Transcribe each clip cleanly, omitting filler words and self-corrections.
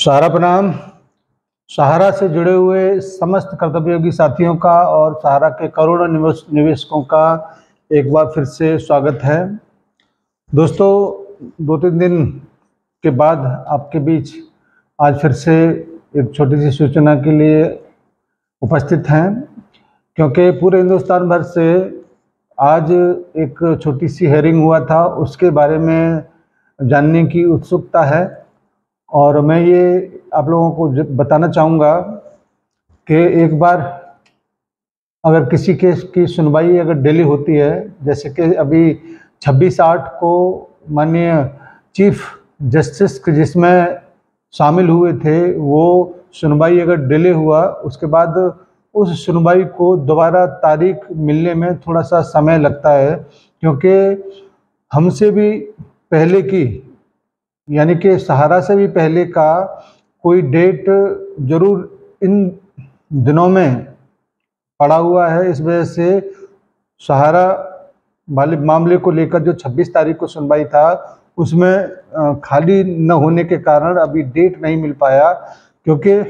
सहारा प्रणाम। सहारा से जुड़े हुए समस्त कर्तव्ययोगी साथियों का और सहारा के करोड़ों निवेशकों का एक बार फिर से स्वागत है। दोस्तों, 2-3 दिन के बाद आपके बीच आज फिर से एक छोटी सी सूचना के लिए उपस्थित हैं, क्योंकि पूरे हिंदुस्तान भर से आज एक छोटी सी हेयरिंग हुआ था, उसके बारे में जानने की उत्सुकता है। और मैं ये आप लोगों को बताना चाहूँगा कि एक बार अगर किसी केस की सुनवाई अगर डिले होती है, जैसे कि अभी 26/8 को माननीय चीफ जस्टिस जिसमें शामिल हुए थे, वो सुनवाई अगर डिले हुआ, उसके बाद उस सुनवाई को दोबारा तारीख मिलने में थोड़ा सा समय लगता है, क्योंकि हमसे भी पहले की यानी कि सहारा से भी पहले का कोई डेट जरूर इन दिनों में पड़ा हुआ है। इस वजह से सहारा वाले मामले को लेकर जो 26 तारीख को सुनवाई था, उसमें खाली न होने के कारण अभी डेट नहीं मिल पाया, क्योंकि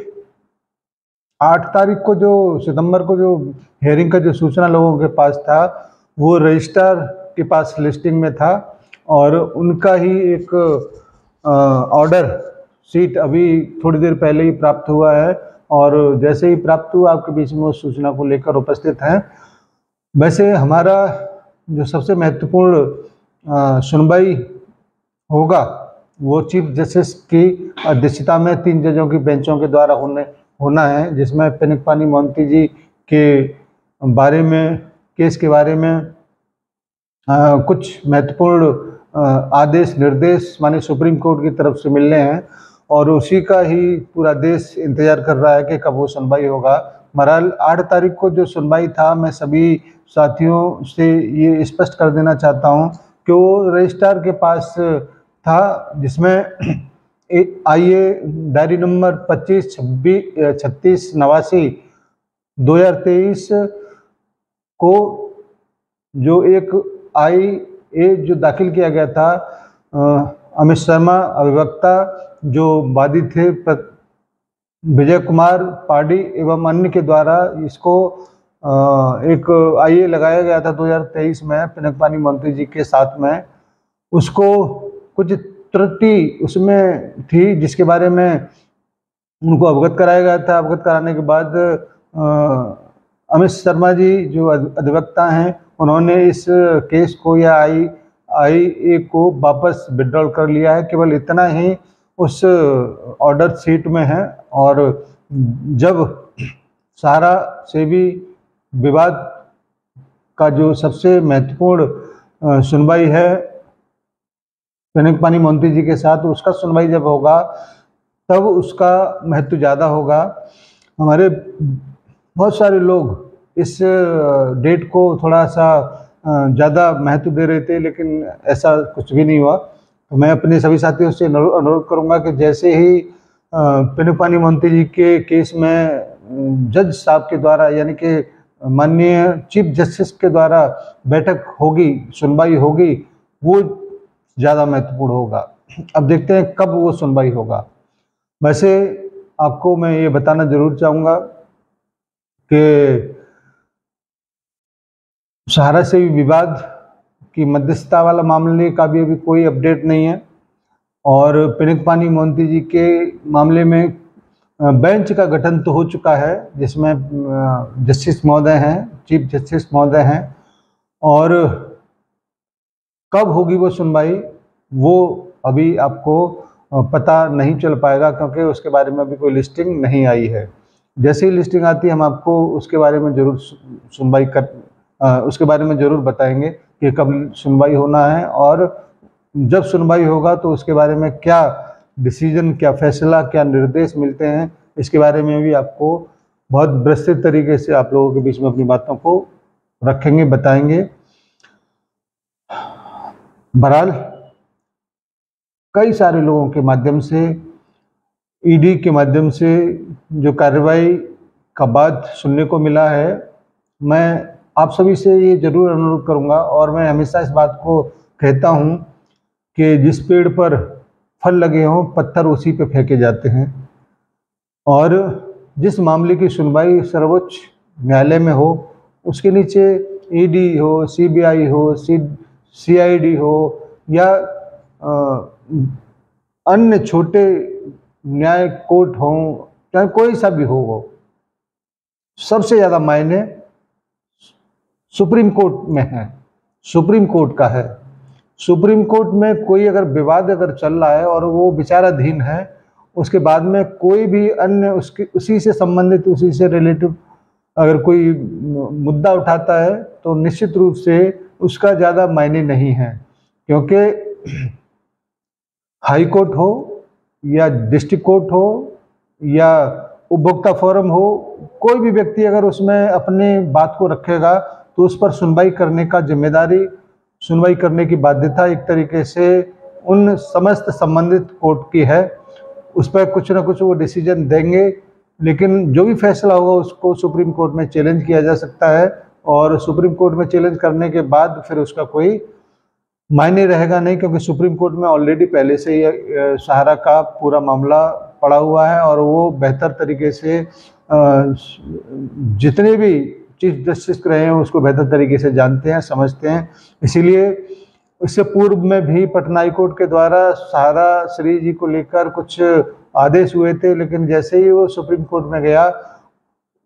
8 तारीख को जो सितंबर को जो हेयरिंग का जो सूचना लोगों के पास था, वो रजिस्ट्रार के पास लिस्टिंग में था और उनका ही एक ऑर्डर सीट अभी थोड़ी देर पहले ही प्राप्त हुआ है और जैसे ही प्राप्त हुआ आपके बीच में उस सूचना को लेकर उपस्थित हैं। वैसे हमारा जो सबसे महत्वपूर्ण सुनवाई होगा वो चीफ जस्टिस की अध्यक्षता में 3 जजों की बेंचों के द्वारा होना है, जिसमें पिनकपानी मोहंती जी के बारे में केस के बारे में कुछ महत्वपूर्ण आदेश निर्देश माननीय सुप्रीम कोर्ट की तरफ से मिलने हैं और उसी का ही पूरा देश इंतजार कर रहा है कि कब वो सुनवाई होगा। बहरहाल 8 तारीख को जो सुनवाई था, मैं सभी साथियों से ये स्पष्ट कर देना चाहता हूँ कि वो रजिस्ट्रार के पास था, जिसमें आईए डायरी नंबर 25-36-89/2023 को जो एक जो दाखिल किया गया था, अमित शर्मा अभिवक्ता जो वादी थे विजय कुमार पाडी एवं अन्य के द्वारा इसको एक आईए लगाया गया था 2023 में पिनकपानी मोहंती जी के साथ में। उसको कुछ त्रुटि उसमें थी, जिसके बारे में उनको अवगत कराया गया था। अवगत कराने के बाद अमित शर्मा जी जो अधिवक्ता हैं, उन्होंने इस केस को या आईए को वापस विड्रॉल कर लिया है। केवल इतना ही उस ऑर्डर शीट में है और जब सहारा से भी विवाद का जो सबसे महत्वपूर्ण सुनवाई है पिनकपानी मोहंती जी के साथ, उसका सुनवाई जब होगा तब उसका महत्व ज़्यादा होगा। हमारे बहुत सारे लोग इस डेट को थोड़ा सा ज़्यादा महत्व दे रहे थे, लेकिन ऐसा कुछ भी नहीं हुआ। तो मैं अपने सभी साथियों से अनुरोध करूंगा कि जैसे ही पिनकपानी मोहंती जी के केस में जज साहब के द्वारा यानी कि माननीय चीफ जस्टिस के द्वारा बैठक होगी, सुनवाई होगी, वो ज़्यादा महत्वपूर्ण होगा। अब देखते हैं कब वो सुनवाई होगा। वैसे आपको मैं ये बताना जरूर चाहूँगा कि सहारा से विवाद की मध्यस्थता वाला मामले का भी अभी कोई अपडेट नहीं है और पिनकपानी मोहंती जी के मामले में बेंच का गठन तो हो चुका है, जिसमें जस्टिस महोदय हैं, चीफ जस्टिस महोदय हैं, और कब होगी वो सुनवाई वो अभी आपको पता नहीं चल पाएगा, क्योंकि उसके बारे में अभी कोई लिस्टिंग नहीं आई है। जैसे ही लिस्टिंग आती है हम आपको उसके बारे में जरूर उसके बारे में ज़रूर बताएंगे कि कब सुनवाई होना है, और जब सुनवाई होगा तो उसके बारे में क्या डिसीजन, क्या फैसला, क्या निर्देश मिलते हैं, इसके बारे में भी आपको बहुत विस्तृत तरीके से आप लोगों के बीच में अपनी बातों को रखेंगे, बताएंगे। बहरहाल कई सारे लोगों के माध्यम से, ईडी के माध्यम से जो कार्रवाई का बात सुनने को मिला है, मैं आप सभी से ये जरूर अनुरोध करूंगा और मैं हमेशा इस बात को कहता हूं कि जिस पेड़ पर फल लगे हों, पत्थर उसी पे फेंके जाते हैं। और जिस मामले की सुनवाई सर्वोच्च न्यायालय में हो, उसके नीचे ईडी हो, सीबीआई हो, सीआईडी हो या अन्य छोटे न्याय कोर्ट हो, चाहे कोई सा भी हो, वो सबसे ज़्यादा मायने सुप्रीम कोर्ट में है, सुप्रीम कोर्ट का है। सुप्रीम कोर्ट में कोई अगर विवाद अगर चल रहा है और वो विचाराधीन है, उसके बाद में कोई भी अन्य उसकी उसी से संबंधित, उसी से रिलेटिव अगर कोई मुद्दा उठाता है तो निश्चित रूप से उसका ज़्यादा मायने नहीं है, क्योंकि हाई कोर्ट हो या डिस्ट्रिक्ट कोर्ट हो या उपभोक्ता फोरम हो, कोई भी व्यक्ति अगर उसमें अपने बात को रखेगा तो उस पर सुनवाई करने का जिम्मेदारी, सुनवाई करने की बाध्यता एक तरीके से उन समस्त संबंधित कोर्ट की है। उस पर कुछ ना कुछ वो डिसीजन देंगे, लेकिन जो भी फैसला होगा उसको सुप्रीम कोर्ट में चैलेंज किया जा सकता है, और सुप्रीम कोर्ट में चैलेंज करने के बाद फिर उसका कोई मायने रहेगा नहीं, क्योंकि सुप्रीम कोर्ट में ऑलरेडी पहले से ही सहारा का पूरा मामला पड़ा हुआ है और वो बेहतर तरीके से जितने भी चीफ जस्टिस रहे हैं उसको बेहतर तरीके से जानते हैं, समझते हैं। इसीलिए इससे पूर्व में भी पटना हाई कोर्ट के द्वारा सहारा श्री जी को लेकर कुछ आदेश हुए थे, लेकिन जैसे ही वो सुप्रीम कोर्ट में गया,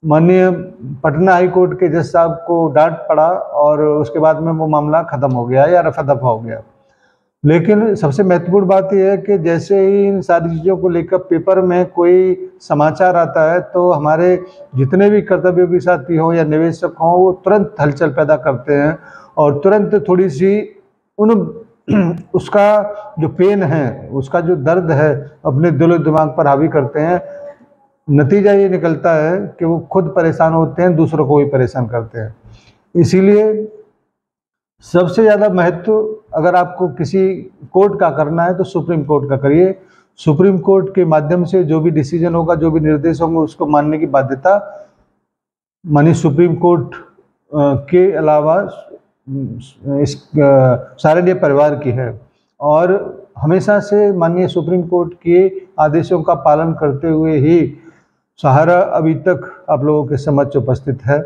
माननीय पटना हाई कोर्ट के जज साहब को डांट पड़ा और उसके बाद में वो मामला खत्म हो गया या रफा दफा हो गया। लेकिन सबसे महत्वपूर्ण बात यह है कि जैसे ही इन सारी चीज़ों को लेकर पेपर में कोई समाचार आता है तो हमारे जितने भी कर्तव्योगी साथी हों या निवेशक हों, वो तुरंत हलचल पैदा करते हैं और तुरंत थोड़ी सी उसका जो पेन है, उसका जो दर्द है, अपने दिलो दिमाग पर हावी करते हैं। नतीजा ये निकलता है कि वो खुद परेशान होते हैं, दूसरों को भी परेशान करते हैं। इसीलिए सबसे ज़्यादा महत्व अगर आपको किसी कोर्ट का करना है तो सुप्रीम कोर्ट का करिए। सुप्रीम कोर्ट के माध्यम से जो भी डिसीजन होगा, जो भी निर्देश होंगे, उसको मानने की बाध्यता माननीय सुप्रीम कोर्ट के अलावा इस सारे परिवार की है। और हमेशा से माननीय सुप्रीम कोर्ट के आदेशों का पालन करते हुए ही सहारा अभी तक आप लोगों के समक्ष उपस्थित है,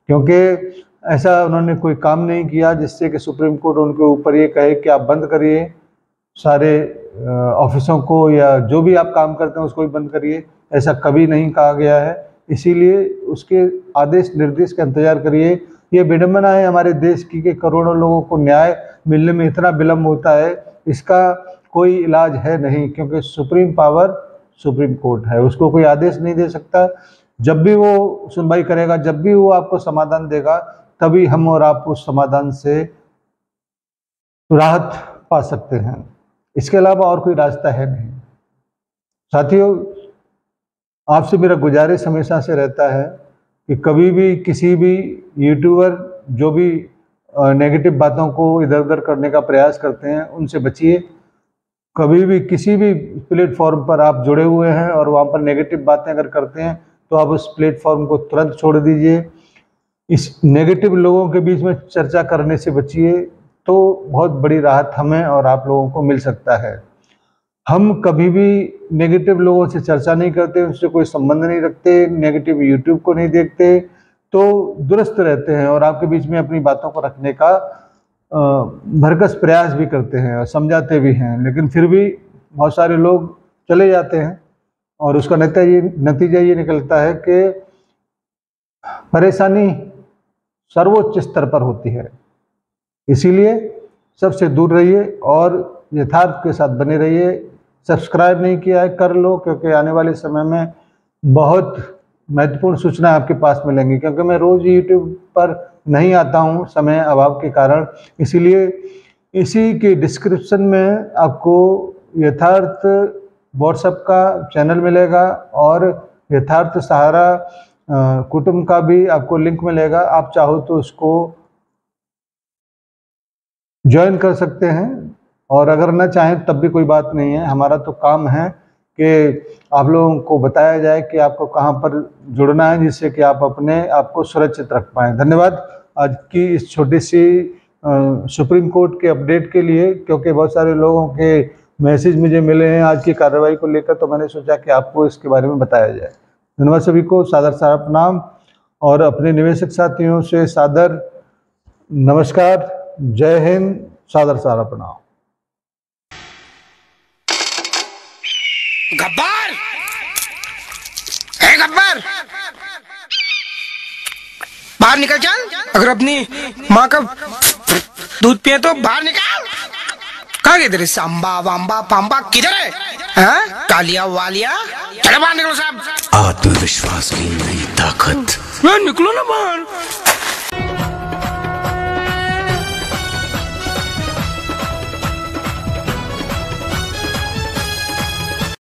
क्योंकि ऐसा उन्होंने कोई काम नहीं किया जिससे कि सुप्रीम कोर्ट उनके ऊपर ये कहे कि आप बंद करिए सारे ऑफिसों को, या जो भी आप काम करते हैं उसको भी बंद करिए। ऐसा कभी नहीं कहा गया है। इसीलिए उसके आदेश निर्देश का इंतजार करिए। ये विडंबना है हमारे देश की कि करोड़ों लोगों को न्याय मिलने में इतना विलम्ब होता है, इसका कोई इलाज है नहीं, क्योंकि सुप्रीम पावर सुप्रीम कोर्ट है, उसको कोई आदेश नहीं दे सकता। जब भी वो सुनवाई करेगा, जब भी वो आपको समाधान देगा, तभी हम और आप उस समाधान से राहत पा सकते हैं। इसके अलावा और कोई रास्ता है नहीं। साथियों, आपसे मेरा गुजारिश हमेशा से रहता है कि कभी भी किसी भी यूट्यूबर जो भी नेगेटिव बातों को इधर उधर करने का प्रयास करते हैं, उनसे बचिए। कभी भी किसी भी प्लेटफॉर्म पर आप जुड़े हुए हैं और वहाँ पर नेगेटिव बातें अगर करते हैं तो आप उस प्लेटफॉर्म को तुरंत छोड़ दीजिए। इस नेगेटिव लोगों के बीच में चर्चा करने से बचिए, तो बहुत बड़ी राहत हमें और आप लोगों को मिल सकता है। हम कभी भी नेगेटिव लोगों से चर्चा नहीं करते, उनसे कोई संबंध नहीं रखते, नेगेटिव यूट्यूब को नहीं देखते, तो दुरुस्त रहते हैं और आपके बीच में अपनी बातों को रखने का भरकस प्रयास भी करते हैं और समझाते भी हैं। लेकिन फिर भी बहुत सारे लोग चले जाते हैं और उसका नतीजा ये निकलता है कि परेशानी सर्वोच्च स्तर पर होती है। इसीलिए सबसे दूर रहिए और यथार्थ के साथ बने रहिए। सब्सक्राइब नहीं किया है, कर लो, क्योंकि आने वाले समय में बहुत महत्वपूर्ण सूचना आपके पास मिलेंगी, क्योंकि मैं रोज़ यूट्यूब पर नहीं आता हूँ समय अभाव के कारण। इसीलिए इसी के डिस्क्रिप्शन में आपको यथार्थ व्हाट्सएप का चैनल मिलेगा और यथार्थ सहारा कुटुंब का भी आपको लिंक मिलेगा। आप चाहो तो उसको ज्वाइन कर सकते हैं, और अगर ना चाहें तब भी कोई बात नहीं है। हमारा तो काम है कि आप लोगों को बताया जाए कि आपको कहां पर जुड़ना है, जिससे कि आप अपने आप को सुरक्षित रख पाएँ। धन्यवाद आज की इस छोटी सी सुप्रीम कोर्ट के अपडेट के लिए, क्योंकि बहुत सारे लोगों के मैसेज मुझे मिले हैं आज की कार्रवाई को लेकर, तो मैंने सोचा कि आपको इसके बारे में बताया जाए। धन्यवाद सभी को, सादर सारा प्रणाम और अपने निवेशक साथियों से सादर नमस्कार। जय हिंद, सादर सारा प्रणाम। गब्बर, हे गब्बर, बाहर निकल चल। अगर अपनी माँ का दूध पिए तो बाहर निकल। कहाँ गए तेरे सांबा वाम्बा पाम्बा, किधर है? हाँ? कालिया वालिया, चलो बाहर निकलो साहब। आत्मविश्वास की नई ताकत। निकलो ना बाहर।